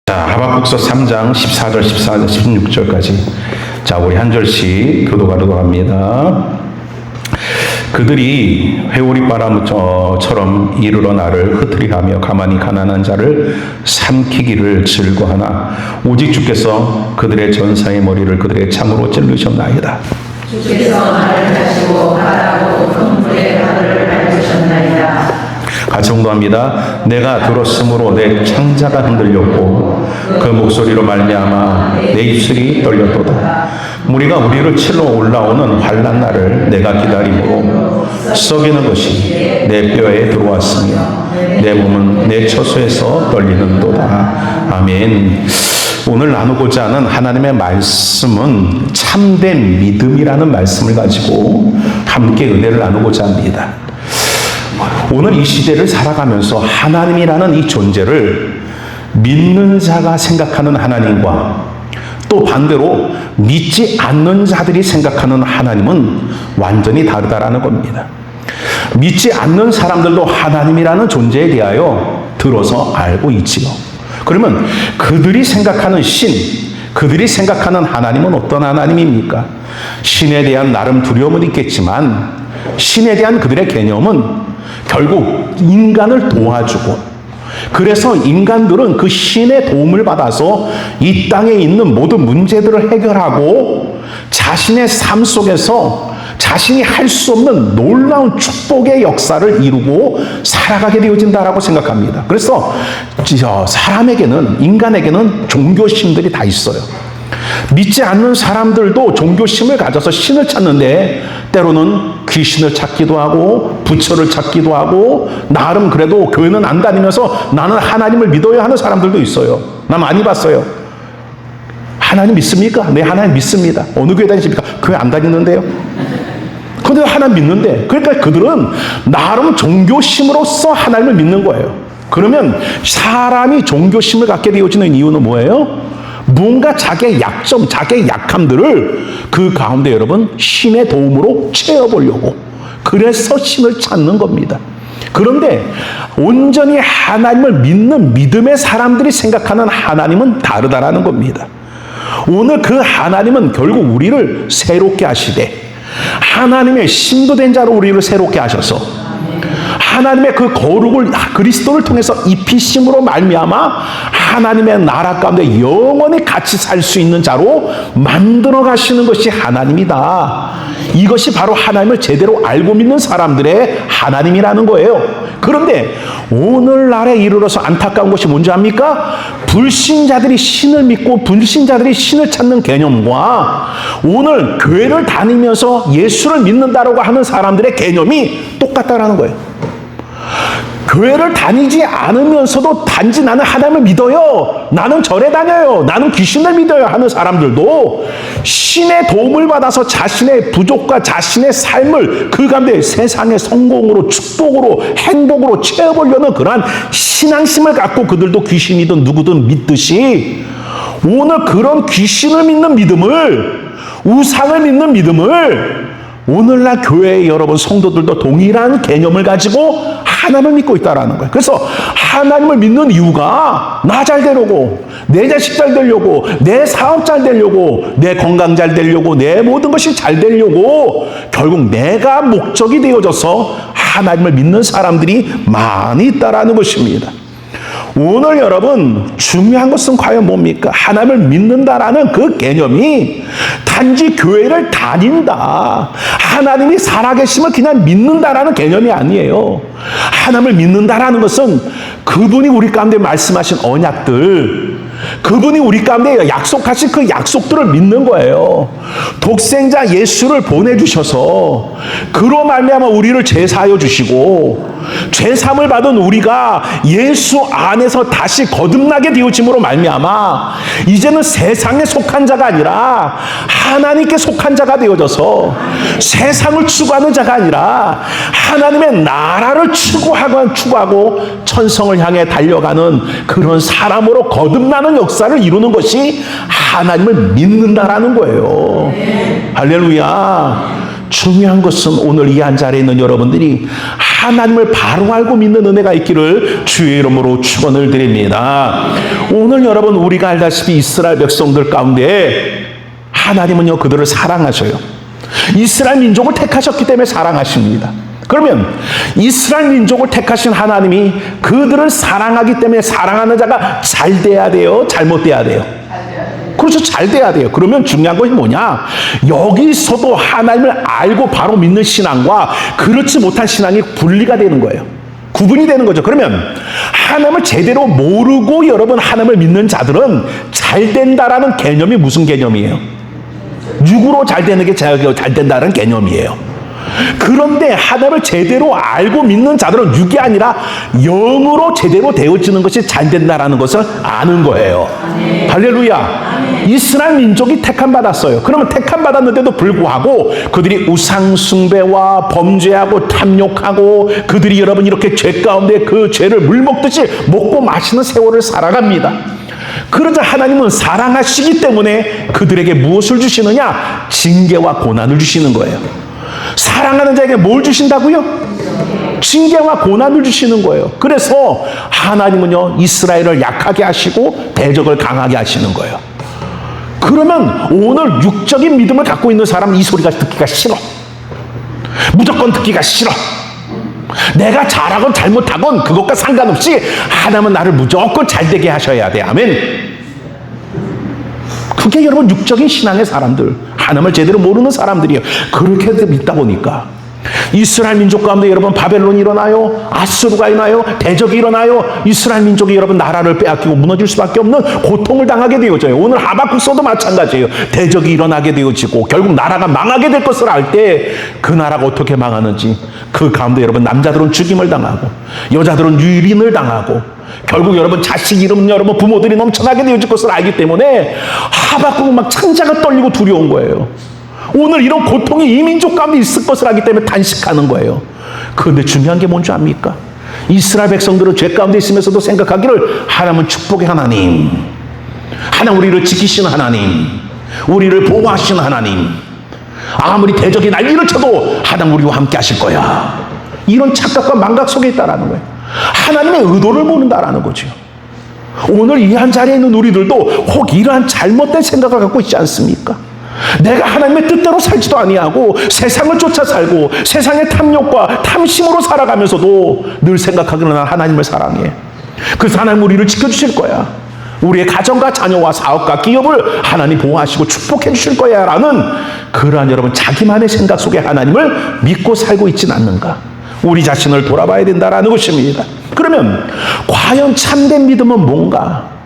자, 하박국서 3장 14절, 14절, 16절까지. 자, 우리 한 절씩 교도가도록 합니다. 그들이 회오리 바람처럼 이르러 나를 흩으리하며 가만히 가난한 자를 삼키기를 즐거하나 오직 주께서 그들의 전사의 머리를 그들의 창으로 찔르셨나이다. 주께서 나를 다시고 바다고 큰 물의 바다를 밟으셨나이다. 같이 홍도합니다. 내가 들었으므로 내 창자가 흔들렸고 그 목소리로 말미암아 내 입술이 떨렸도다. 무리가 우리를 치러 올라오는 환난 날을 내가 기다림으로 썩이는 것이 내 뼈에 들어왔으며 내 몸은 내 처소에서 떨리는도다. 아멘. 오늘 나누고자 하는 하나님의 말씀은 참된 믿음이라는 말씀을 가지고 함께 은혜를 나누고자 합니다. 오늘 이 시대를 살아가면서 하나님이라는 이 존재를 믿는 자가 생각하는 하나님과 또 반대로 믿지 않는 자들이 생각하는 하나님은 완전히 다르다라는 겁니다. 믿지 않는 사람들도 하나님이라는 존재에 대하여 들어서 알고 있지요. 그러면 그들이 생각하는 신, 그들이 생각하는 하나님은 어떤 하나님입니까? 신에 대한 나름 두려움은 있겠지만 신에 대한 그들의 개념은 결국 인간을 도와주고, 그래서 인간들은 그 신의 도움을 받아서 이 땅에 있는 모든 문제들을 해결하고 자신의 삶 속에서 자신이 할 수 없는 놀라운 축복의 역사를 이루고 살아가게 되어진다라고 생각합니다. 그래서 사람에게는, 인간에게는 종교심들이 다 있어요. 믿지 않는 사람들도 종교심을 가져서 신을 찾는데 때로는 귀신을 찾기도 하고 부처를 찾기도 하고 나름 그래도 교회는 안 다니면서 나는 하나님을 믿어야 하는 사람들도 있어요. 나 많이 봤어요. 하나님 믿습니까? 네, 하나님 믿습니다. 어느 교회 다니십니까? 교회 안 다니는데요. 근데 하나님 믿는데, 그러니까 그들은 나름 종교심으로써 하나님을 믿는 거예요. 그러면 사람이 종교심을 갖게 되어지는 이유는 뭐예요? 뭔가 자기의 약점, 자기의 약함들을 그 가운데 여러분 신의 도움으로 채워보려고, 그래서 신을 찾는 겁니다. 그런데 온전히 하나님을 믿는 믿음의 사람들이 생각하는 하나님은 다르다라는 겁니다. 오늘 그 하나님은 결국 우리를 새롭게 하시되 하나님의 신도된 자로 우리를 새롭게 하셔서 하나님의 그 거룩을 그리스도를 통해서 입히심으로 말미암아 하나님의 나라 가운데 영원히 같이 살 수 있는 자로 만들어 가시는 것이 하나님이다. 이것이 바로 하나님을 제대로 알고 믿는 사람들의 하나님이라는 거예요. 그런데 오늘날에 이르러서 안타까운 것이 뭔지 압니까? 불신자들이 신을 믿고 불신자들이 신을 찾는 개념과 오늘 교회를 다니면서 예수를 믿는다라고 하는 사람들의 개념이 똑같다라는 거예요. 교회를 다니지 않으면서도 단지 나는 하나님을 믿어요, 나는 절에 다녀요, 나는 귀신을 믿어요 하는 사람들도 신의 도움을 받아서 자신의 부족과 자신의 삶을 그 가운데 세상의 성공으로 축복으로 행복으로 채워보려는 그러한 신앙심을 갖고 그들도 귀신이든 누구든 믿듯이 오늘 그런 귀신을 믿는 믿음을, 우상을 믿는 믿음을 오늘날 교회의 여러분 성도들도 동일한 개념을 가지고 하나님을 믿고 있다라는 거예요. 그래서 하나님을 믿는 이유가 나 잘 되려고, 내 자식 잘 되려고, 내 사업 잘 되려고, 내 건강 잘 되려고, 내 모든 것이 잘 되려고 결국 내가 목적이 되어져서 하나님을 믿는 사람들이 많이 있다라는 것입니다. 오늘 여러분 중요한 것은 과연 뭡니까? 하나님을 믿는다라는 그 개념이 단지 교회를 다닌다, 하나님이 살아계심을 그냥 믿는다라는 개념이 아니에요. 하나님을 믿는다라는 것은 그분이 우리 가운데 말씀하신 언약들, 그분이 우리 가운데 약속하신 그 약속들을 믿는 거예요. 독생자 예수를 보내주셔서 그로 말미암아 우리를 제사하여 주시고 죄사함을 받은 우리가 예수 안에서 다시 거듭나게 되어짐으로 말미암아 이제는 세상에 속한 자가 아니라 하나님께 속한 자가 되어져서 세상을 추구하는 자가 아니라 하나님의 나라를 추구하고 천성을 향해 달려가는 그런 사람으로 거듭나는 역사를 이루는 것이 하나님을 믿는다라는 거예요. 할렐루야. 중요한 것은 오늘 이 한 자리에 있는 여러분들이 하나님을 바로 알고 믿는 은혜가 있기를 주의 이름으로 축원을 드립니다. 오늘 여러분 우리가 알다시피 이스라엘 백성들 가운데 하나님은요 그들을 사랑하셔요. 이스라엘 민족을 택하셨기 때문에 사랑하십니다. 그러면 이스라엘 민족을 택하신 하나님이 그들을 사랑하기 때문에 사랑하는 자가 잘 돼야 돼요? 잘못돼야 돼요? 그렇죠. 잘 돼야 돼요. 그러면 중요한 것이 뭐냐? 여기서도 하나님을 알고 바로 믿는 신앙과 그렇지 못한 신앙이 분리가 되는 거예요. 구분이 되는 거죠. 그러면 하나님을 제대로 모르고 여러분 하나님을 믿는 자들은 잘 된다라는 개념이 무슨 개념이에요? 육으로 잘 되는 게 잘 된다는 개념이에요. 그런데 하나님을 제대로 알고 믿는 자들은 육이 아니라 영으로 제대로 되어지는 것이 잘 된다라는 것을 아는 거예요. 할렐루야. 이스라엘 민족이 택함 받았어요. 그러면 택함 받았는데도 불구하고 그들이 우상 숭배와 범죄하고 탐욕하고 그들이 여러분 이렇게 죄 가운데 그 죄를 물 먹듯이 먹고 마시는 세월을 살아갑니다. 그러자 하나님은 사랑하시기 때문에 그들에게 무엇을 주시느냐? 징계와 고난을 주시는 거예요. 사랑하는 자에게 뭘 주신다고요? 징계와 고난을 주시는 거예요. 그래서 하나님은요 이스라엘을 약하게 하시고 대적을 강하게 하시는 거예요. 그러면 오늘 육적인 믿음을 갖고 있는 사람은 이 소리가 듣기가 싫어. 무조건 듣기가 싫어. 내가 잘하건 잘못하건 그것과 상관없이 하나님은 나를 무조건 잘되게 하셔야 돼. 아멘. 그게 여러분 육적인 신앙의 사람들, 하나님을 제대로 모르는 사람들이에요. 그렇게 믿다 보니까 이스라엘 민족 가운데 여러분 바벨론이 일어나요, 아수르가 일어나요, 대적이 일어나요. 이스라엘 민족이 여러분 나라를 빼앗기고 무너질 수밖에 없는 고통을 당하게 되어져요. 오늘 하박국서도 마찬가지예요. 대적이 일어나게 되어지고 결국 나라가 망하게 될 것을 알 때 그 나라가 어떻게 망하는지, 그 가운데 여러분 남자들은 죽임을 당하고 여자들은 유린을 당하고 결국 여러분 자식 잃으면 여러분 부모들이 넘쳐나게 되어질 것을 알기 때문에 하박국은 막 창자가 떨리고 두려운 거예요. 오늘 이런 고통이 이 민족 가운데 있을 것을 알기 때문에 단식하는 거예요. 그런데 중요한 게 뭔지 압니까? 이스라엘 백성들은 죄 가운데 있으면서도 생각하기를 하나님은 축복의 하나님, 하나님 우리를 지키시는 하나님, 우리를 보호하시는 하나님, 아무리 대적이 난리를 쳐도 하나님 우리와 함께 하실 거야. 이런 착각과 망각 속에 있다라는 거예요. 하나님의 의도를 모른다라는 거죠. 오늘 이 한 자리에 있는 우리들도 혹 이러한 잘못된 생각을 갖고 있지 않습니까? 내가 하나님의 뜻대로 살지도 아니하고 세상을 쫓아 살고 세상의 탐욕과 탐심으로 살아가면서도 늘 생각하기는 난 하나님을 사랑해. 그래서 하나님 우리를 지켜주실 거야. 우리의 가정과 자녀와 사업과 기업을 하나님 보호하시고 축복해 주실 거야 라는 그러한 여러분 자기만의 생각 속에 하나님을 믿고 살고 있지는 않는가? 우리 자신을 돌아봐야 된다라는 것입니다. 그러면 과연 참된 믿음은 뭔가?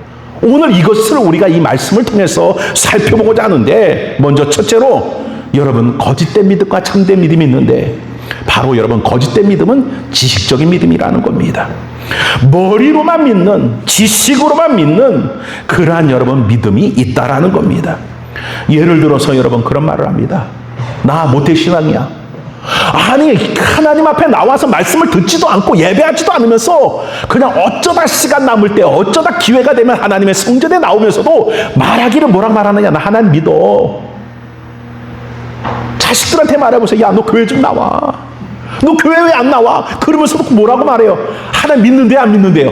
오늘 이것을 우리가 이 말씀을 통해서 살펴보고자 하는데, 먼저 첫째로 여러분 거짓된 믿음과 참된 믿음이 있는데, 바로 여러분 거짓된 믿음은 지식적인 믿음이라는 겁니다. 머리로만 믿는, 지식으로만 믿는 그러한 여러분 믿음이 있다라는 겁니다. 예를 들어서 여러분 그런 말을 합니다. 나 모태신앙이야. 아니 하나님 앞에 나와서 말씀을 듣지도 않고 예배하지도 않으면서 그냥 어쩌다 시간 남을 때 어쩌다 기회가 되면 하나님의 성전에 나오면서도 말하기를 뭐라 말하느냐? 나 하나님 믿어. 자식들한테 말해보세요. 야 너 교회 좀 나와. 너 교회 왜 안 나와? 그러면서도 뭐라고 말해요? 하나님 믿는데요 안 믿는데요?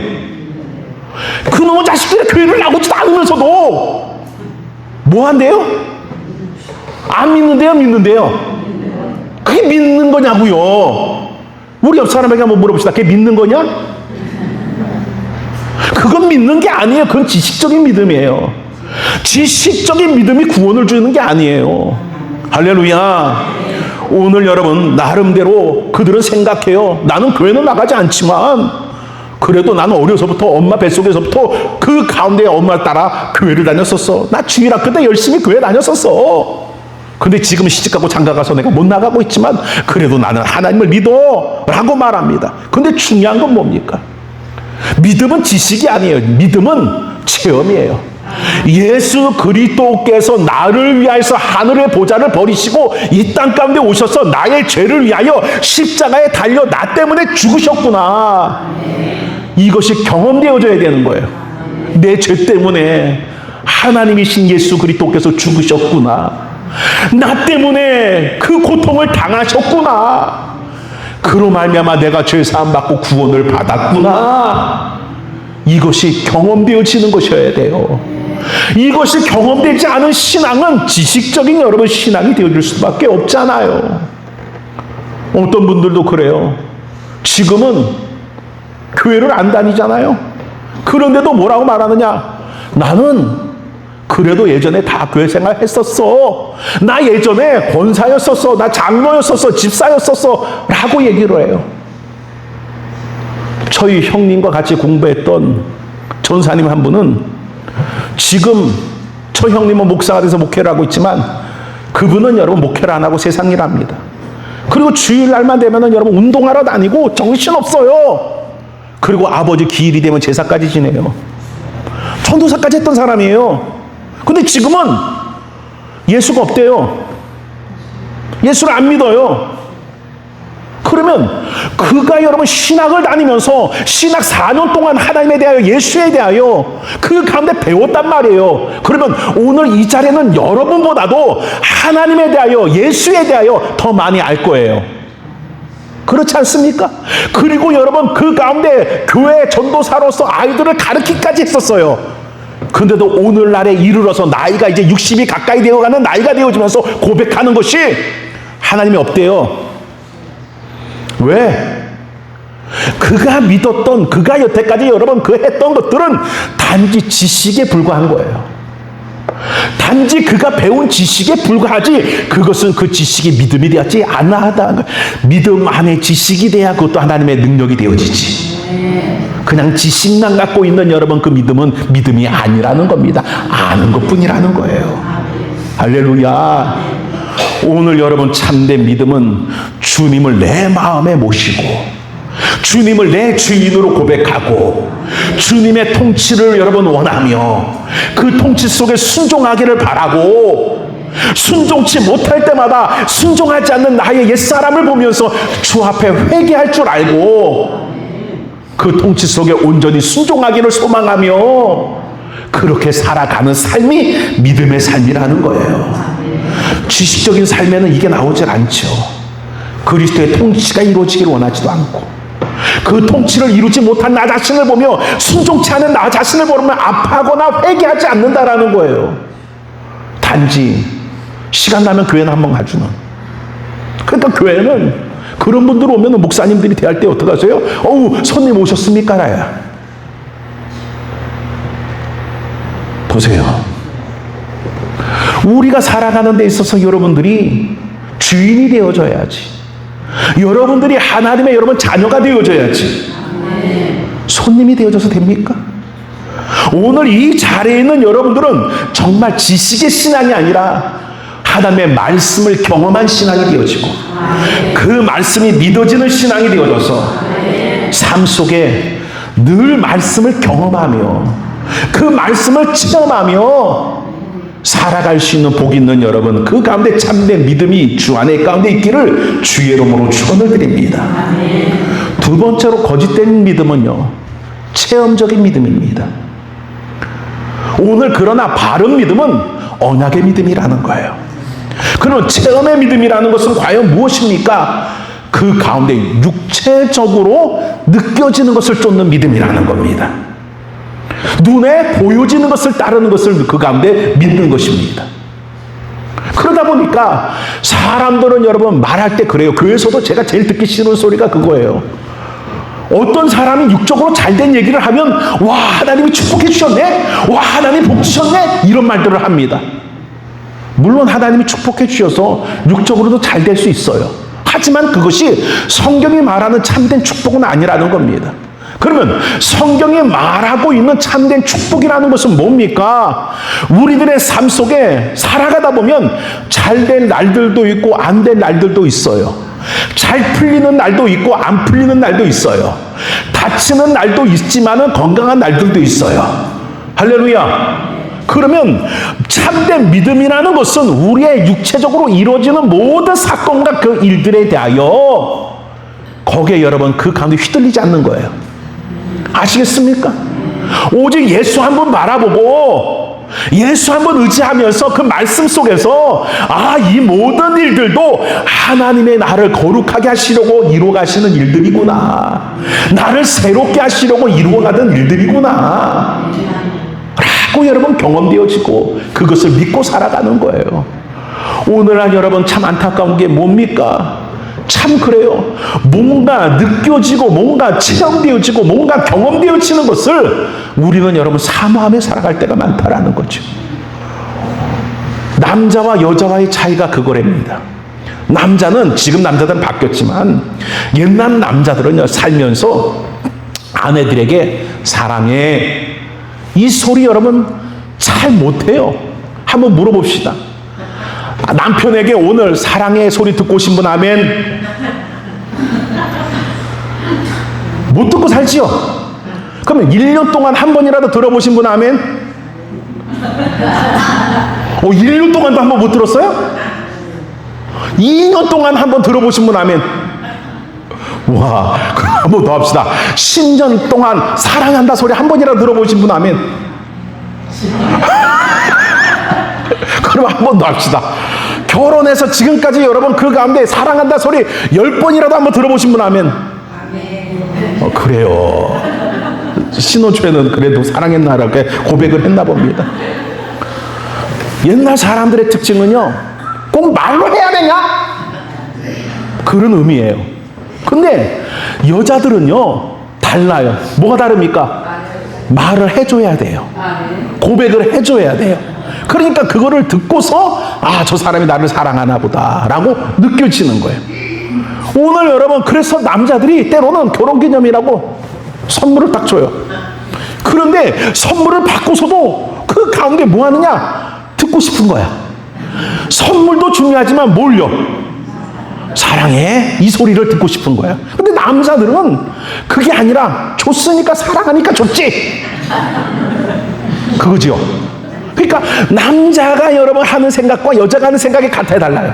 그놈의 자식들이 교회를 나오지도 않으면서도 뭐 한대요? 안 믿는데요 믿는데요? 그게 믿는 거냐고요? 우리 옆 사람에게 한번 물어봅시다. 그게 믿는 거냐? 그건 믿는 게 아니에요. 그건 지식적인 믿음이에요. 지식적인 믿음이 구원을 주는 게 아니에요. 할렐루야. 오늘 여러분 나름대로 그들은 생각해요. 나는 교회는 나가지 않지만 그래도 나는 어려서부터 엄마 뱃속에서부터 그 가운데 엄마를 따라 교회를 다녔었어. 나 주일학교 때 열심히 교회 다녔었어. 근데 지금 시집가고 장가가서 내가 못 나가고 있지만 그래도 나는 하나님을 믿어 라고 말합니다. 근데 중요한 건 뭡니까? 믿음은 지식이 아니에요. 믿음은 체험이에요. 예수 그리스도께서 나를 위하여서 하늘의 보좌를 버리시고 이 땅 가운데 오셔서 나의 죄를 위하여 십자가에 달려 나 때문에 죽으셨구나. 이것이 경험되어져야 되는 거예요. 내 죄 때문에 하나님이신 예수 그리스도께서 죽으셨구나. 나 때문에 그 고통을 당하셨구나. 그로 말미암아 내가 죄사함 받고 구원을 받았구나. 이것이 경험되어지는 것이어야 돼요. 이것이 경험되지 않은 신앙은 지식적인 여러분 신앙이 되어줄 수밖에 없잖아요. 어떤 분들도 그래요. 지금은 교회를 안 다니잖아요. 그런데도 뭐라고 말하느냐? 나는 그래도 예전에 다 교회 생활 했었어. 나 예전에 권사였었어. 나 장로였었어. 집사였었어. 라고 얘기를 해요. 저희 형님과 같이 공부했던 전사님 한 분은 지금 저 형님은 목사가 돼서 목회를 하고 있지만 그분은 여러분 목회를 안 하고 세상 일 합니다. 그리고 주일날만 되면은 여러분 운동하러 다니고 정신없어요. 그리고 아버지 기일이 되면 제사까지 지내요. 전도사까지 했던 사람이에요. 근데 지금은 예수가 없대요. 예수를 안 믿어요. 그러면 그가 여러분 신학을 다니면서 신학 4년 동안 하나님에 대하여 예수에 대하여 그 가운데 배웠단 말이에요. 그러면 오늘 이 자리에는 여러분보다도 하나님에 대하여 예수에 대하여 더 많이 알 거예요. 그렇지 않습니까? 그리고 여러분 그 가운데 교회 전도사로서 아이들을 가르치기까지 했었어요. 근데도 오늘날에 이르러서 나이가 이제 60이 가까이 되어가는 나이가 되어지면서 고백하는 것이 하나님이 없대요. 왜? 그가 믿었던, 그가 여태까지 여러분 그 했던 것들은 단지 지식에 불과한 거예요. 단지 그가 배운 지식에 불과하지 그것은 그 지식이 믿음이 되었지 않아. 믿음 안에 지식이 돼야 그것도 하나님의 능력이 되어지지. 그냥 지식만 갖고 있는 여러분 그 믿음은 믿음이 아니라는 겁니다. 아는 것뿐이라는 거예요. 할렐루야. 오늘 여러분 참된 믿음은 주님을 내 마음에 모시고 주님을 내 주인으로 고백하고 주님의 통치를 여러분 원하며 그 통치 속에 순종하기를 바라고 순종치 못할 때마다 순종하지 않는 나의 옛사람을 보면서 주 앞에 회개할 줄 알고 그 통치 속에 온전히 순종하기를 소망하며 그렇게 살아가는 삶이 믿음의 삶이라는 거예요. 지식적인 삶에는 이게 나오질 않죠. 그리스도의 통치가 이루어지기를 원하지도 않고 그 통치를 이루지 못한 나 자신을 보며 순종치 않은 나 자신을 보면 아파하거나 회개하지 않는다라는 거예요. 단지 시간 나면 교회는 한번 가주는. 그러니까 교회는 그런 분들 오면 목사님들이 대할 때 어떻게 하세요? 어우 손님 오셨습니까? 라야. 보세요. 우리가 살아가는 데 있어서 여러분들이 주인이 되어줘야지. 여러분들이 하나님의 여러분 자녀가 되어줘야지. 손님이 되어줘서 됩니까? 오늘 이 자리에 있는 여러분들은 정말 지식의 신앙이 아니라 하나님의 말씀을 경험한 신앙이 되어지고 그 말씀이 믿어지는 신앙이 되어져서 삶 속에 늘 말씀을 경험하며 그 말씀을 체험하며 살아갈 수 있는 복 있는 여러분 그 가운데 참된 믿음이 주 안에 가운데 있기를 주의 이름으로 축원을 드립니다. 두 번째로 거짓된 믿음은요 체험적인 믿음입니다. 오늘 그러나 바른 믿음은 언약의 믿음이라는 거예요. 그러면 체험의 믿음이라는 것은 과연 무엇입니까? 그 가운데 육체적으로 느껴지는 것을 쫓는 믿음이라는 겁니다. 눈에 보여지는 것을 따르는 것을 그 가운데 믿는 것입니다. 그러다 보니까 사람들은 여러분 말할 때 그래요. 교회에서도 제가 제일 듣기 싫은 소리가 그거예요. 어떤 사람이 육적으로 잘된 얘기를 하면 와 하나님이 축복해 주셨네, 와 하나님 복 주셨네 이런 말들을 합니다. 물론 하나님이 축복해 주셔서 육적으로도 잘 될 수 있어요. 하지만 그것이 성경이 말하는 참된 축복은 아니라는 겁니다. 그러면 성경이 말하고 있는 참된 축복이라는 것은 뭡니까? 우리들의 삶 속에 살아가다 보면 잘 될 날들도 있고 안 될 날들도 있어요. 잘 풀리는 날도 있고 안 풀리는 날도 있어요. 다치는 날도 있지만은 건강한 날들도 있어요. 할렐루야. 그러면 참된 믿음이라는 것은 우리의 육체적으로 이루어지는 모든 사건과 그 일들에 대하여 거기에 여러분 그 가운데 휘둘리지 않는 거예요. 아시겠습니까? 오직 예수 한 번 바라보고 예수 한 번 의지하면서 그 말씀 속에서 이 모든 일들도 하나님의 나를 거룩하게 하시려고 이루어가시는 일들이구나, 나를 새롭게 하시려고 이루어가던 일들이구나 라고 여러분 경험되어지고 그것을 믿고 살아가는 거예요. 오늘날 여러분 참 안타까운 게 뭡니까? 참 그래요. 뭔가 느껴지고 뭔가 체험되어지고 뭔가 경험되어지는 것을 우리는 여러분 사모하며 살아갈 때가 많다라는 거죠. 남자와 여자와의 차이가 그거랍니다. 남자는, 지금 남자들은 바뀌었지만 옛날 남자들은요, 살면서 아내들에게 사랑해 이 소리 여러분 잘 못해요. 한번 물어봅시다. 남편에게 오늘 사랑해 소리 듣고 오신 분 아멘. 못 듣고 살지요? 그러면 1년 동안 한 번이라도 들어보신 분 아멘. 1년 동안도 한 번 못 들었어요? 2년 동안 한 번 들어보신 분 아멘. 와, 그럼 한 번 더 합시다. 10년 동안 사랑한다 소리 한 번이라도 들어보신 분 아멘. 그럼 한 번 더 합시다. 결혼해서 지금까지 여러분 그 가운데 사랑한다 소리 10번이라도 한번 들어보신 분 아멘. 그래요. 신혼초에는 그래도 사랑했나라고 고백을 했나 봅니다. 옛날 사람들의 특징은요, 꼭 말로 해야 되냐? 그런 의미예요. 근데 여자들은요 달라요. 뭐가 다릅니까? 말을 해줘야 돼요. 고백을 해줘야 돼요. 그러니까 그거를 듣고서 저 사람이 나를 사랑하나 보다 라고 느껴지는 거예요. 오늘 여러분 그래서 남자들이 때로는 결혼기념이라고 선물을 딱 줘요. 그런데 선물을 받고서도 그 가운데 뭐 하느냐? 듣고 싶은 거야. 선물도 중요하지만 뭘요? 사랑해 이 소리를 듣고 싶은 거야. 근데 남자들은 그게 아니라 줬으니까 사랑하니까 줬지, 그거지요. 그러니까 남자가 여러분 하는 생각과 여자가 하는 생각이 같아요, 달라요?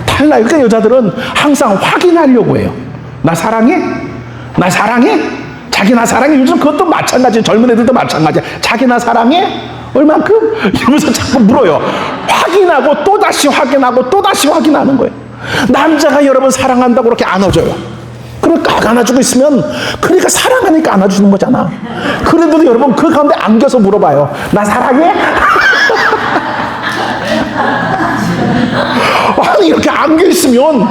달라요. 그러니까 여자들은 항상 확인하려고 해요. 나 사랑해? 나 사랑해? 자기 나 사랑해? 요즘 그것도 마찬가지, 젊은 애들도 마찬가지야. 자기 나 사랑해? 얼만큼? 이러면서 자꾸 물어요. 확인하고 또다시 확인하고 또다시 확인하는 거예요. 남자가 여러분 사랑한다고 그렇게 안아줘요. 그러니까 안아주고 있으면, 그러니까 사랑하니까 안아주는 거잖아. 그래도 여러분 그 가운데 안겨서 물어봐요. 나 사랑해? 아니 이렇게 안겨있으면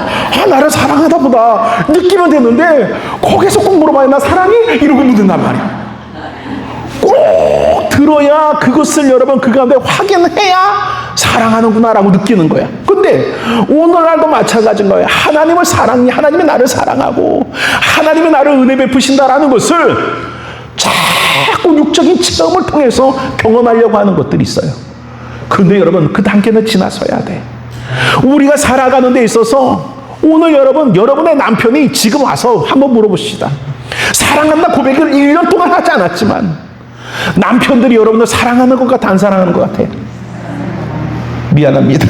나를 사랑하다 보다 느끼면 되는데 거기서 꼭 물어봐요. 나 사랑해? 이러고 묻는단 말이야. 꼭 들어야 그것을 여러분 그 가운데 확인해야 사랑하는구나 라고 느끼는 거야. 근데 오늘날도 마찬가지인 거예요. 하나님을 사랑해, 하나님이 나를 사랑하고 하나님이 나를 은혜 베푸신다라는 것을 자꾸 육적인 체험을 통해서 경험하려고 하는 것들이 있어요. 근데 여러분 그 단계는 지나서야 돼. 우리가 살아가는 데 있어서 오늘 여러분, 여러분의 남편이 지금 와서 한번 물어보시다. 사랑한다 고백을 1년 동안 하지 않았지만 남편들이 여러분을 사랑하는 것 같아, 안 사랑하는 것 같아? 미안합니다.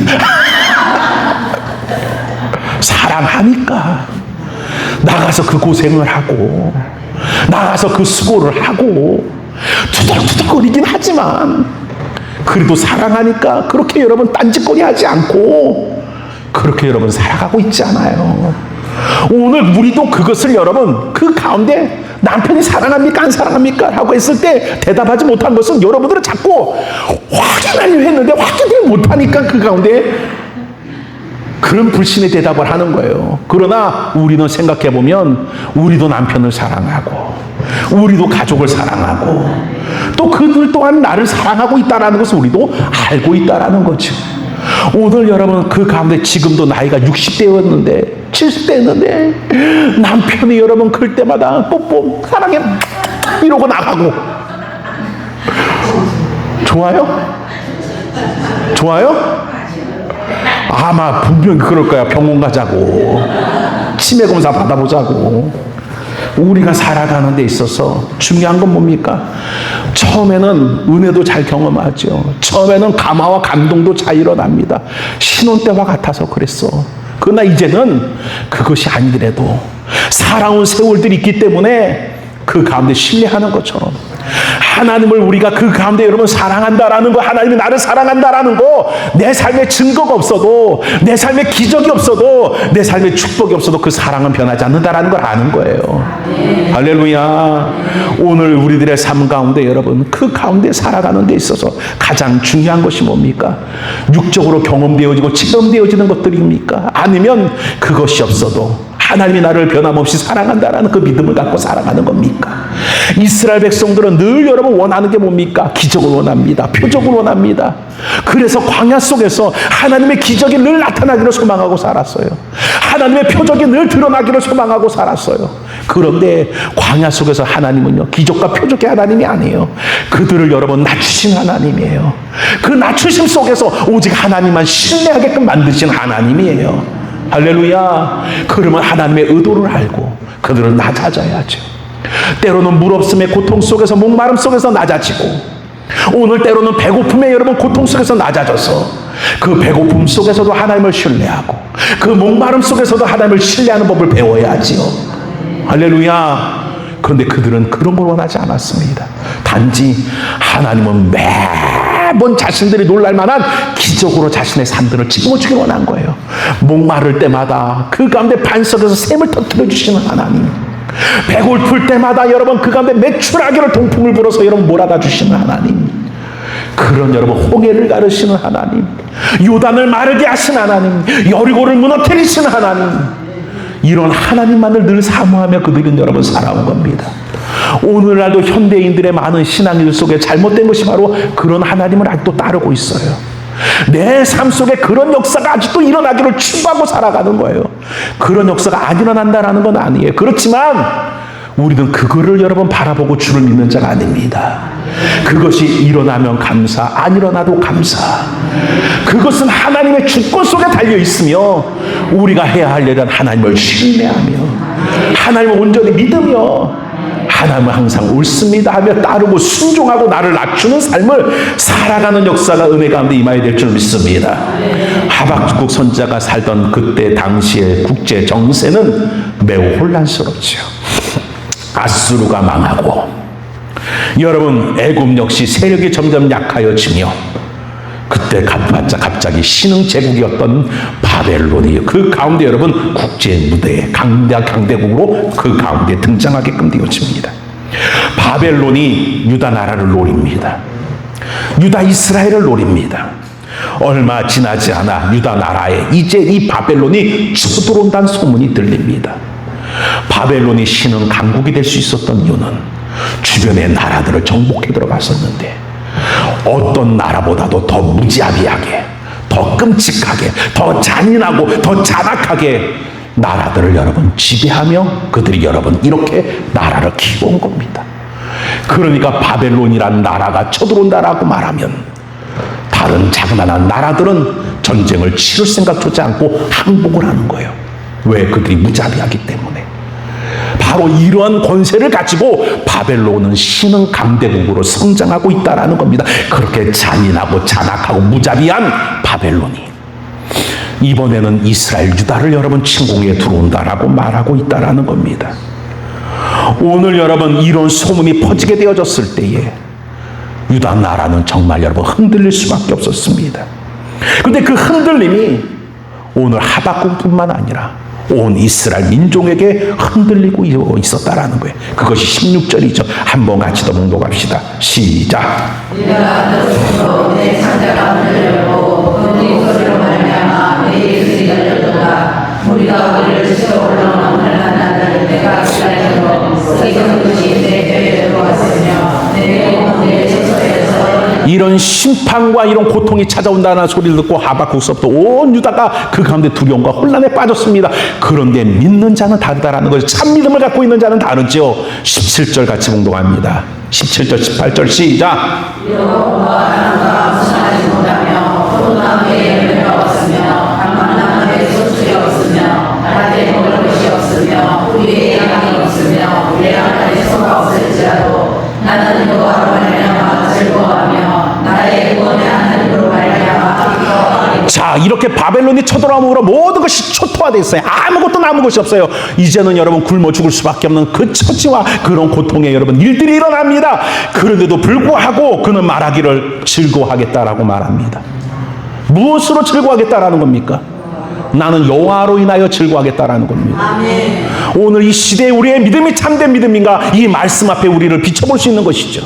사랑하니까 나가서 그 고생을 하고 나가서 그 수고를 하고 투덜투덜거리긴 하지만 그래도 사랑하니까 그렇게 여러분 딴짓거리 하지 않고 그렇게 여러분 살아가고 있지 않아요. 오늘 우리도 그것을 여러분 그 가운데 남편이 사랑합니까 안 사랑합니까 라고 했을 때 대답하지 못한 것은 여러분들은 자꾸 확인하려 했는데 확인을 못하니까 그 가운데 그런 불신의 대답을 하는 거예요. 그러나 우리는 생각해보면 우리도 남편을 사랑하고 우리도 가족을 사랑하고 또 그들 또한 나를 사랑하고 있다는 것을 우리도 알고 있다는 거죠. 오늘 여러분 그 가운데 지금도 나이가 60대였는데 70대였는데 남편이 여러분 그럴 때마다 뽀뽀 사랑해 이러고 나가고 좋아요? 좋아요? 아마 분명히 그럴 거야. 병원 가자고 치매 검사 받아보자고. 우리가 살아가는 데 있어서 중요한 건 뭡니까? 처음에는 은혜도 잘 경험하죠. 처음에는 감화와 감동도 잘 일어납니다. 신혼 때와 같아서 그랬어. 그러나 이제는 그것이 아니더라도 살아온 세월들이 있기 때문에 그 가운데 신뢰하는 것처럼 하나님을 우리가 그 가운데 여러분 사랑한다라는 거, 하나님이 나를 사랑한다라는 거, 내 삶에 증거가 없어도, 내 삶에 기적이 없어도, 내 삶에 축복이 없어도 그 사랑은 변하지 않는다라는 걸 아는 거예요. 할렐루야. 오늘 우리들의 삶 가운데 여러분, 그 가운데 살아가는 데 있어서 가장 중요한 것이 뭡니까? 육적으로 경험되어지고 체험되어지는 것들입니까? 아니면 그것이 없어도 하나님이 나를 변함없이 사랑한다라는 그 믿음을 갖고 살아가는 겁니까? 이스라엘 백성들은 늘 여러분 원하는 게 뭡니까? 기적을 원합니다. 표적을 원합니다. 그래서 광야 속에서 하나님의 기적이 늘 나타나기를 소망하고 살았어요. 하나님의 표적이 늘 드러나기를 소망하고 살았어요. 그런데 광야 속에서 하나님은요, 기적과 표적의 하나님이 아니에요. 그들을 여러분 낮추신 하나님이에요. 그 낮추심 속에서 오직 하나님만 신뢰하게끔 만드신 하나님이에요. 할렐루야. 그러면 하나님의 의도를 알고 그들은 낮아져야죠. 때로는 물 없음의 고통 속에서, 목마름 속에서 낮아지고, 오늘 때로는 배고픔의 여러분 고통 속에서 낮아져서 그 배고픔 속에서도 하나님을 신뢰하고 그 목마름 속에서도 하나님을 신뢰하는 법을 배워야지요. 할렐루야. 그런데 그들은 그런 걸 원하지 않았습니다. 단지 하나님은 매번 자신들이 놀랄 만한 기적으로 자신의 삶들을 집어주기 원한 거예요. 목마를 때마다 그 가운데 반석에서 샘을 터뜨려 주시는 하나님, 배고플 때마다 여러분 그 가운데 매출하기를 동풍을 불어서 여러분 몰아다 주시는 하나님, 그런 여러분 홍해를 가르시는 하나님, 요단을 마르게 하신 하나님, 여리고를 무너뜨리시는 하나님, 이런 하나님만을 늘 사모하며 그들은 여러분 살아온 겁니다. 오늘날도 현대인들의 많은 신앙일 속에 잘못된 것이 바로 그런 하나님을 아직도 따르고 있어요. 내 삶 속에 그런 역사가 아직도 일어나기를 추구하고 살아가는 거예요. 그런 역사가 안 일어난다라는 건 아니에요. 그렇지만 우리는 그거를 여러분 바라보고 주를 믿는 자가 아닙니다. 그것이 일어나면 감사, 안 일어나도 감사. 그것은 하나님의 주권 속에 달려 있으며 우리가 해야 할 일은 하나님을 신뢰하며 하나님을 온전히 믿으며 하나님은 항상 옳습니다 하며 따르고 순종하고 나를 낮추는 삶을 살아가는 역사가 은혜 가운데 임하여야 될 줄 믿습니다. 하박국 선지자가 살던 그때 당시의 국제 정세는 매우 혼란스럽죠. 아수르가 망하고 여러분 애굽 역시 세력이 점점 약하여지며 그때 갑자기 신흥 제국이었던 바벨론이 그 가운데 여러분 국제 무대에 강대국으로 그 가운데 등장하게끔 되어집니다. 바벨론이 유다 나라를 노립니다. 유다 이스라엘을 노립니다. 얼마 지나지 않아 유다 나라에 이제 이 바벨론이 쳐들어온다는 소문이 들립니다. 바벨론이 신흥 강국이 될 수 있었던 이유는 주변의 나라들을 정복해 들어갔었는데 어떤 나라보다도 더 무자비하게, 더 끔찍하게, 더 잔인하고 더 잔악하게 나라들을 여러분 지배하며 그들이 여러분 이렇게 나라를 키워온 겁니다. 그러니까 바벨론이란 나라가 쳐들어온다라고 말하면 다른 자그마한 나라들은 전쟁을 치를 생각조차 않고 항복을 하는 거예요. 왜? 그들이 무자비하기 때문에. 바로 이러한 권세를 가지고 바벨론은 신흥 강대국으로 성장하고 있다라는 겁니다. 그렇게 잔인하고 잔악하고 무자비한 바벨론이 이번에는 이스라엘 유다를 여러분 침공에 들어온다라고 말하고 있다라는 겁니다. 오늘 여러분 이런 소문이 퍼지게 되어졌을 때에 유다 나라는 정말 여러분 흔들릴 수밖에 없었습니다. 그런데 그 흔들림이 오늘 하박국뿐만 아니라 온 이스라엘 민족에게 흔들리고 있었다라는 거예요. 그것이 16절이죠. 한번 같이 더 봉독합시다. 시작. 네가 들었으므로 내 창자가 흔들렸고 그 목소리로 말미암아 내 예술이 열렸도다. 우리가 우리를 치러 올라오는 환난을 내가 기다리므로 쓰기던 것이 내 뼈에 들어왔으며 내 몸은 내 처소에서 이런 심판과 이런 고통이 찾아온다는 소리를 듣고 하박국서부터 온 유다가 그 가운데 두려움과 혼란에 빠졌습니다. 그런데 믿는 자는 다르다라는 거죠. 참 믿음을 갖고 있는 자는 다르죠. 17절 같이 봉독합니다. 17절 18절 시작. 여호와 하나님과 무슨하지 못하며 포도나무에 열매가 없으며 방망나무에 소출이 없으며 나한테 먹을 것이 없으며 우리의 양이 없으며 우리의 하나님의 소가 없을지라도 나는 여호와로 말미암아 즐거워하며 나의 구원의 하나님으로 말미암아 기뻐하리라. 자, 자, 이렇게 바벨론이 쳐들어옴으로 모든 것이 초토화됐어요. 아무것도 남은 것이 없어요. 이제는 여러분 굶어 죽을 수밖에 없는 그 처지와 그런 고통에 여러분 일들이 일어납니다. 그런데도 불구하고 그는 말하기를 즐거워하겠다라고 말합니다. 무엇으로 즐거워하겠다라는 겁니까? 나는 여호와로 인하여 즐거워하겠다라는 겁니다. 아멘. 오늘 이 시대에 우리의 믿음이 참된 믿음인가? 이 말씀 앞에 우리를 비춰볼 수 있는 것이죠.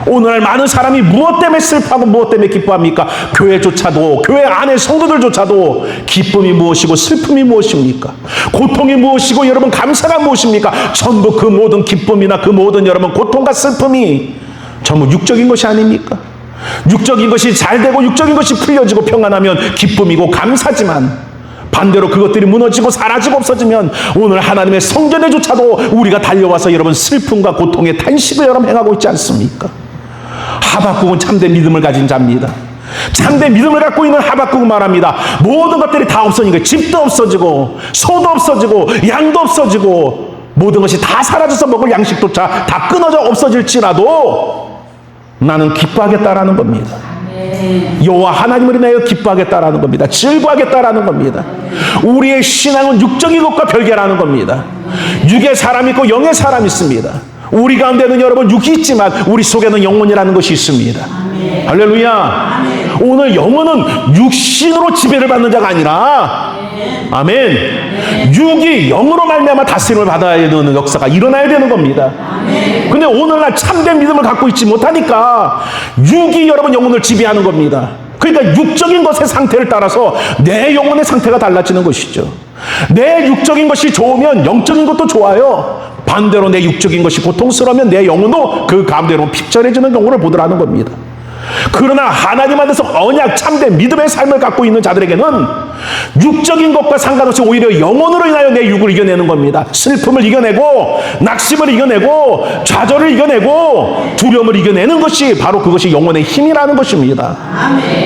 오늘날 많은 사람이 무엇 때문에 슬퍼하고 무엇 때문에 기뻐합니까? 교회조차도, 교회 안의 성도들조차도 기쁨이 무엇이고 슬픔이 무엇입니까? 고통이 무엇이고 여러분 감사가 무엇입니까? 전부 그 모든 기쁨이나 그 모든 여러분 고통과 슬픔이 전부 육적인 것이 아닙니까? 육적인 것이 잘 되고 육적인 것이 풀려지고 평안하면 기쁨이고 감사지만 반대로 그것들이 무너지고 사라지고 없어지면 오늘 하나님의 성전에조차도 우리가 달려와서 여러분 슬픔과 고통의 탄식을 여러분 행하고 있지 않습니까? 하박국은 참된 믿음을 가진 자입니다. 참된 믿음을 갖고 있는 하박국은 말합니다. 모든 것들이 다 없어지니까 집도 없어지고 소도 없어지고 양도 없어지고 모든 것이 다 사라져서 먹을 양식조차 다 끊어져 없어질지라도 나는 기뻐하겠다라는 겁니다. 여호와 하나님을 인하여 기뻐하겠다라는 겁니다. 즐거워하겠다라는 겁니다. 우리의 신앙은 육적인 것과 별개라는 겁니다. 육의 사람이 있고 영의 사람이 있습니다. 우리 가운데는 여러분 육이 있지만 우리 속에는 영혼이라는 것이 있습니다. 아멘. 할렐루야. 아멘. 오늘 영혼은 육신으로 지배를 받는 자가 아니라 아멘. 육이 영으로 말미암아 다스림을 받아야 되는 역사가 일어나야 되는 겁니다. 근데 오늘날 참된 믿음을 갖고 있지 못하니까 육이 여러분 영혼을 지배하는 겁니다. 그러니까 육적인 것의 상태를 따라서 내 영혼의 상태가 달라지는 것이죠. 내 육적인 것이 좋으면 영적인 것도 좋아요. 반대로 내 육적인 것이 고통스러우면 내 영혼도 그 가운데로 핍절해지는 경우를 보더라는 겁니다. 그러나 하나님 안에서 언약 참된 믿음의 삶을 갖고 있는 자들에게는 육적인 것과 상관없이 오히려 영혼으로 인하여 내 육을 이겨내는 겁니다. 슬픔을 이겨내고 낙심을 이겨내고 좌절을 이겨내고 두려움을 이겨내는 것이 바로 그것이 영혼의 힘이라는 것입니다.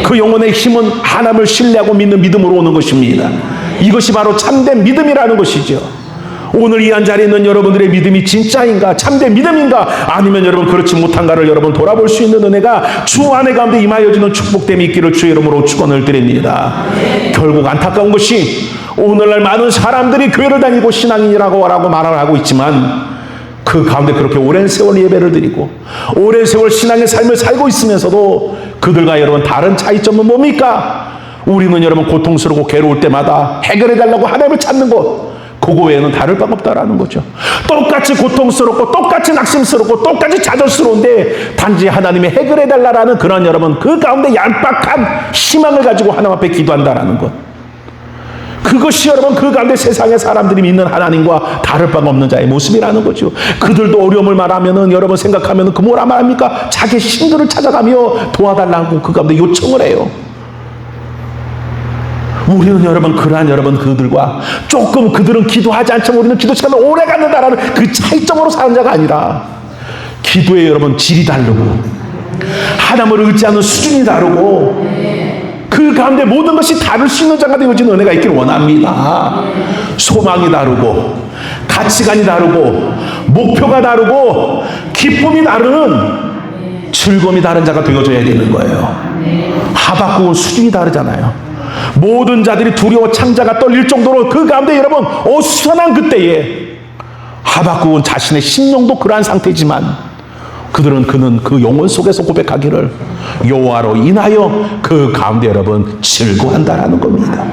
그 영혼의 힘은 하나님을 신뢰하고 믿는 믿음으로 오는 것입니다. 이것이 바로 참된 믿음이라는 것이죠. 오늘 이 한 자리에 있는 여러분들의 믿음이 진짜인가? 참된 믿음인가? 아니면 여러분 그렇지 못한가를 여러분 돌아볼 수 있는 은혜가 주 안에 가운데 임하여지는 축복됨이 있기를 주의 이름으로 축원을 드립니다. 결국 안타까운 것이 오늘날 많은 사람들이 교회를 다니고 신앙인이라고 말을 하고 있지만 그 가운데 그렇게 오랜 세월 예배를 드리고 오랜 세월 신앙의 삶을 살고 있으면서도 그들과 여러분 다른 차이점은 뭡니까? 우리는 여러분 고통스럽고 괴로울 때마다 해결해달라고 하나님을 찾는 것, 그거 외에는 다를 바가 없다라는 거죠. 똑같이 고통스럽고 똑같이 낙심스럽고 똑같이 좌절스러운데 단지 하나님이 해결해달라는 그런 여러분 그 가운데 얄팍한 희망을 가지고 하나님 앞에 기도한다라는 것, 그것이 여러분 그 가운데 세상의 사람들이 믿는 하나님과 다를 바가 없는 자의 모습이라는 거죠. 그들도 어려움을 말하면은 여러분 생각하면은 그 뭐라 말합니까? 자기 신들을 찾아가며 도와달라고 그 가운데 요청을 해요. 우리는 여러분 그러한 여러분 그들과 조금 그들은 기도하지 않지만 우리는 기도 시간을 오래 갖는다라는 그 차이점으로 사는 자가 아니라 기도의 여러분 질이 다르고 하나님을 의지하는 수준이 다르고 그 가운데 모든 것이 다를 수 있는 자가 되어지는 은혜가 있기를 원합니다. 소망이 다르고 가치관이 다르고 목표가 다르고 기쁨이 다른 즐거움이 다른 자가 되어져야 되는 거예요. 하박국은 수준이 다르잖아요. 모든 자들이 두려워 창자가 떨릴 정도로 그 가운데 여러분 어수선한 그때에 하박국은 자신의 심령도 그러한 상태지만 그는 그 영혼 속에서 고백하기를 여호와로 인하여 그 가운데 여러분 즐거워한다라는 겁니다.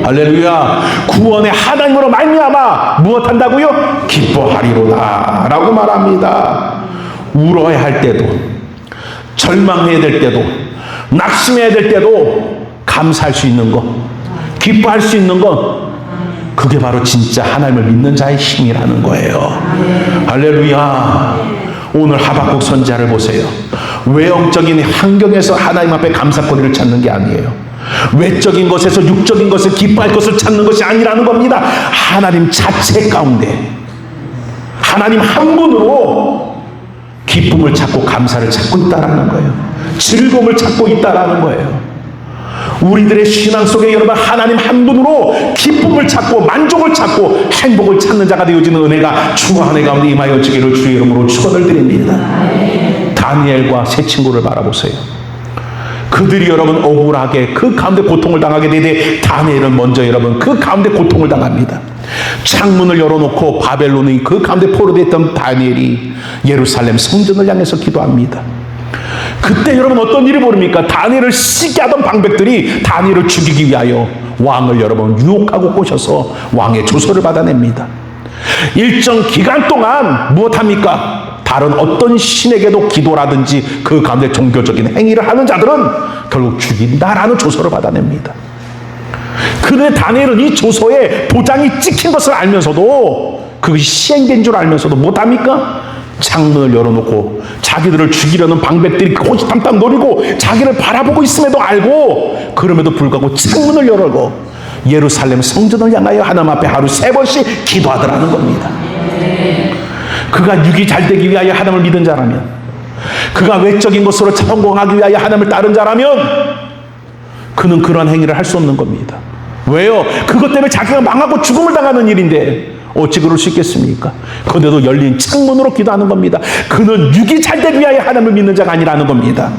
할렐루야. 구원의 하나님으로 말미암아 무엇한다고요? 기뻐하리로다 라고 말합니다. 울어야 할 때도 절망해야 될 때도 낙심해야 될 때도 감사할 수 있는 것, 기뻐할 수 있는 것, 그게 바로 진짜 하나님을 믿는 자의 힘이라는 거예요. 할렐루야. 오늘 하박국 선지자를 보세요. 외형적인 환경에서 하나님 앞에 감사거리를 찾는 게 아니에요. 외적인 것에서 육적인 것을 기뻐할 것을 찾는 것이 아니라는 겁니다. 하나님 자체 가운데 하나님 한 분으로 기쁨을 찾고 감사를 찾고 있다라는 거예요. 즐거움을 찾고 있다라는 거예요. 우리들의 신앙 속에 여러분 하나님 한 분으로 기쁨을 찾고 만족을 찾고 행복을 찾는 자가 되어지는 은혜가 주 안에 가운데 임하여지기를 주의 이름으로 축원을 드립니다. 다니엘과 세 친구를 바라보세요. 그들이 여러분 억울하게 그 가운데 고통을 당하게 되되 다니엘은 먼저 여러분 그 가운데 고통을 당합니다. 창문을 열어놓고 바벨론이 그 가운데 포로되어 있던 다니엘이 예루살렘 성전을 향해서 기도합니다. 그때 여러분 어떤 일이 벌입니까? 다니엘을 시기하던 방백들이 다니엘을 죽이기 위하여 왕을 여러분 유혹하고 꼬셔서 왕의 조서를 받아냅니다. 일정 기간 동안 무엇합니까? 다른 어떤 신에게도 기도라든지 그 가운데 종교적인 행위를 하는 자들은 결국 죽인다라는 조서를 받아냅니다. 그런데 다니엘은 이 조서에 도장이 찍힌 것을 알면서도 그것이 시행된 줄 알면서도 못합니까? 창문을 열어놓고 자기들을 죽이려는 방백들이 호시탐탐 노리고 자기를 바라보고 있음에도 알고 그럼에도 불구하고 창문을 열고 예루살렘 성전을 향하여 하나님 앞에 하루 3번씩 기도하더라는 겁니다. 그가 육이 잘 되기 위하여 하나님을 믿은 자라면, 그가 외적인 것으로 성공하기 위하여 하나님을 따른 자라면 그는 그러한 행위를 할 수 없는 겁니다. 왜요? 그것 때문에 자기가 망하고 죽음을 당하는 일인데 어찌 그럴 수 있겠습니까? 그런데도 열린 창문으로 기도하는 겁니다. 그는 육이 잘 되기 위하여 하나님을 믿는 자가 아니라는 겁니다.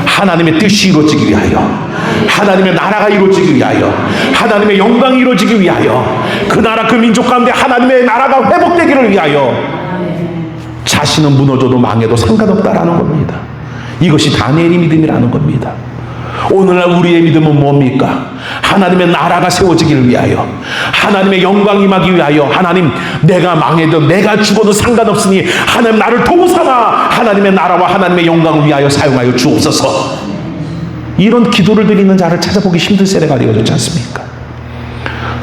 하나님의 뜻이 이루어지기 위하여, 하나님의 나라가 이루어지기 위하여, 하나님의 영광이 이루어지기 위하여, 그 나라 그 민족 가운데 하나님의 나라가 회복되기를 위하여 자신은 무너져도 망해도 상관없다라는 겁니다. 이것이 다니엘의 믿음이라는 겁니다. 오늘날 우리의 믿음은 뭡니까? 하나님의 나라가 세워지기를 위하여, 하나님의 영광이 임하기 위하여, 하나님 내가 망해도 내가 죽어도 상관없으니 하나님 나를 도구 삼아 하나님의 나라와 하나님의 영광을 위하여 사용하여 주옵소서. 이런 기도를 드리는 자를 찾아보기 힘든 세대가 되어졌지 않습니까?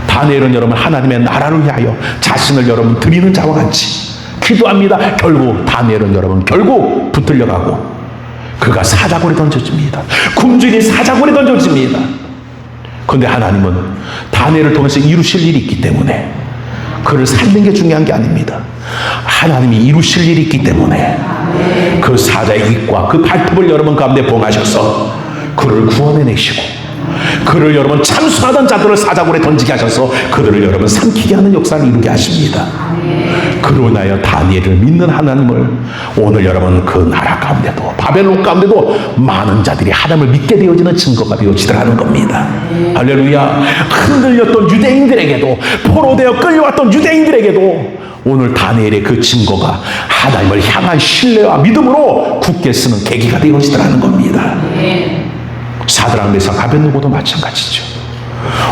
다니엘은 여러분 하나님의 나라를 위하여 자신을 여러분 드리는 자와 같이 기도합니다. 결국 다니엘은 여러분 결국 붙들려가고 그가 사자굴에 던져집니다. 굶주린 사자굴에 던져집니다. 그런데 하나님은 다니엘을 통해서 이루실 일이 있기 때문에 그를 살리는 게 중요한 게 아닙니다. 하나님이 이루실 일이 있기 때문에 그 사자의 입과 그 발톱을 여러분 가운데 봉하셔서 그를 구원해내시고 그를 여러분 참수하던 자들을 사자굴에 던지게 하셔서 그들을 여러분 삼키게 하는 역사를 이루게 하십니다. 그로 인하여 다니엘을 믿는 하나님을 오늘 여러분 그 나라 가운데도 바벨론 가운데도 많은 자들이 하나님을 믿게 되어지는 증거가 되어지더라는 겁니다. 할렐루야. 흔들렸던 유대인들에게도 포로되어 끌려왔던 유대인들에게도 오늘 다니엘의 그 증거가 하나님을 향한 신뢰와 믿음으로 굳게 쓰는 계기가 되어지더라는 겁니다. 사드락 메삭 아벳느고도 마찬가지죠.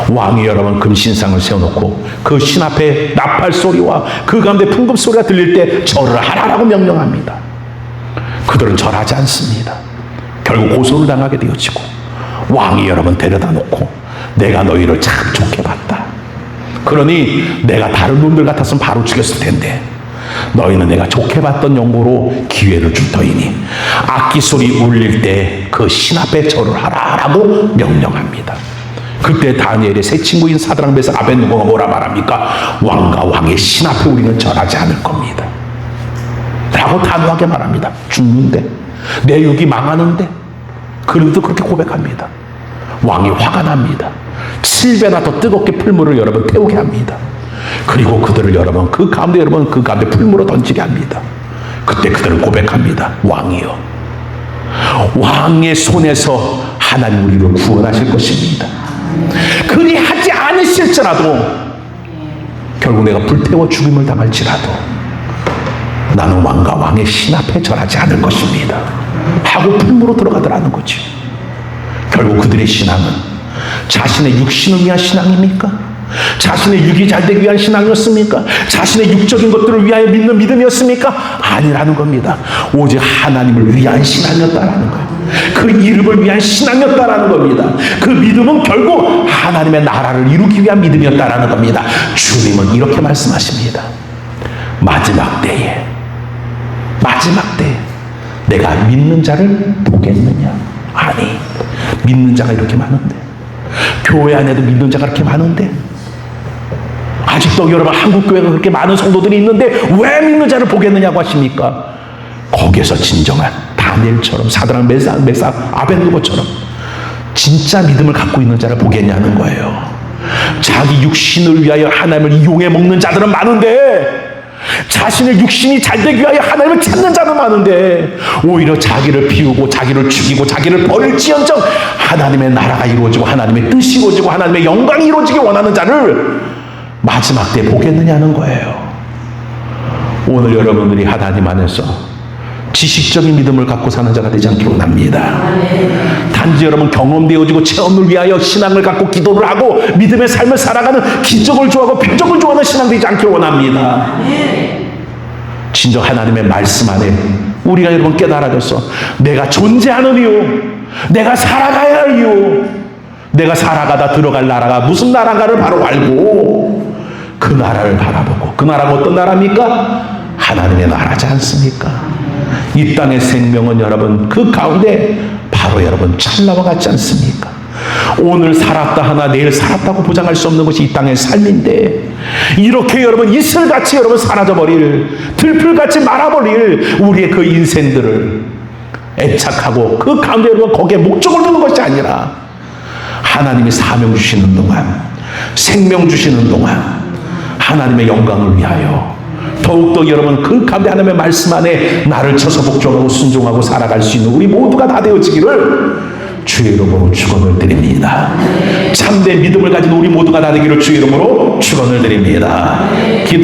왕이 여러분 금신상을 세워놓고 그 신 앞에 나팔 소리와 그 가운데 풍금 소리가 들릴 때 절을 하라라고 명령합니다. 그들은 절하지 않습니다. 결국 고소를 당하게 되어지고 왕이 여러분 데려다 놓고 내가 너희를 참 좋게 봤다. 그러니 내가 다른 놈들 같았으면 바로 죽였을 텐데 너희는 내가 좋게 봤던 용고로 기회를 줄 터이니 악기 소리 울릴 때 그 신 앞에 절을 하라라고 명령합니다. 그때 다니엘의 세 친구인 사드락 메삭 아벳느고가 뭐라 말합니까? 왕과 왕의 신 앞에 우리는 절하지 않을 겁니다 라고 단호하게 말합니다. 죽는데 내 육이 망하는데 그래도 그렇게 고백합니다. 왕이 화가 납니다. 7배나 더 뜨겁게 풀물을 여러분 태우게 합니다. 그리고 그들을 여러분 그 가운데 여러분 그 가운데 풀물을 던지게 합니다. 그때 그들은 고백합니다. 왕이여, 왕의 손에서 하나님 우리를 구원하실 것입니다. 그리 하지 않으실지라도 결국 내가 불태워 죽임을 당할지라도 나는 왕과 왕의 신 앞에 절하지 않을 것입니다 하고 품으로 들어가더라는 거죠. 결국 그들의 신앙은 자신의 육신을 위한 신앙입니까? 자신의 육이 잘 되기 위한 신앙이었습니까? 자신의 육적인 것들을 위하여 믿는 믿음이었습니까? 아니라는 겁니다. 오직 하나님을 위한 신앙이었다라는 거예요. 그 이름을 위한 신앙이었다라는 겁니다. 그 믿음은 결국 하나님의 나라를 이루기 위한 믿음이었다라는 겁니다. 주님은 이렇게 말씀하십니다. 마지막 때에 내가 믿는 자를 보겠느냐? 아니, 믿는 자가 이렇게 많은데, 교회 안에도 믿는 자가 그렇게 많은데, 아직도 여러분 한국교회가 그렇게 많은 성도들이 있는데 왜 믿는 자를 보겠느냐고 하십니까? 거기에서 진정한 다니엘처럼 사드락 메삭 아벳느고처럼 진짜 믿음을 갖고 있는 자를 보겠냐는 거예요. 자기 육신을 위하여 하나님을 이용해 먹는 자들은 많은데 자신의 육신이 잘되기 위하여 하나님을 찾는 자는 많은데 오히려 자기를 비우고 자기를 죽이고 자기를 버릴지언정 하나님의 나라가 이루어지고 하나님의 뜻이 이루어지고 하나님의 영광이 이루어지기 원하는 자를 마지막 때 보겠느냐는 거예요. 오늘 여러분들이 하나님 안에서 지식적인 믿음을 갖고 사는 자가 되지 않기를 원합니다. 단지 여러분 경험되어지고 체험을 위하여 신앙을 갖고 기도를 하고 믿음의 삶을 살아가는 기적을 좋아하고 표적을 좋아하는 신앙 되지 않기를 원합니다. 진정 하나님의 말씀 안에 우리가 여러분 깨달아져서 내가 존재하는 이유, 내가 살아가야 할 이유, 내가 살아가다 들어갈 나라가 무슨 나라가를 바로 알고 그 나라를 바라보고, 그 나라가 어떤 나라입니까? 하나님의 나라지 않습니까? 이 땅의 생명은 여러분 그 가운데 바로 여러분 찰나와 같지 않습니까? 오늘 살았다 하나 내일 살았다고 보장할 수 없는 것이 이 땅의 삶인데 이렇게 여러분 이슬같이 여러분 사라져버릴, 들풀같이 말아버릴 우리의 그 인생들을 애착하고 그 가운데 여러분 거기에 목적을 두는 것이 아니라 하나님이 사명 주시는 동안, 생명 주시는 동안 하나님의 영광을 위하여 더욱더 여러분 그 가운데 하나님의 말씀 안에 나를 쳐서 복종하고 순종하고 살아갈 수 있는 우리 모두가 다 되어지기를 주의 이름으로 축원을 드립니다. 참된 믿음을 가진 우리 모두가 다 되기를 주의 이름으로 축원을 드립니다. 기도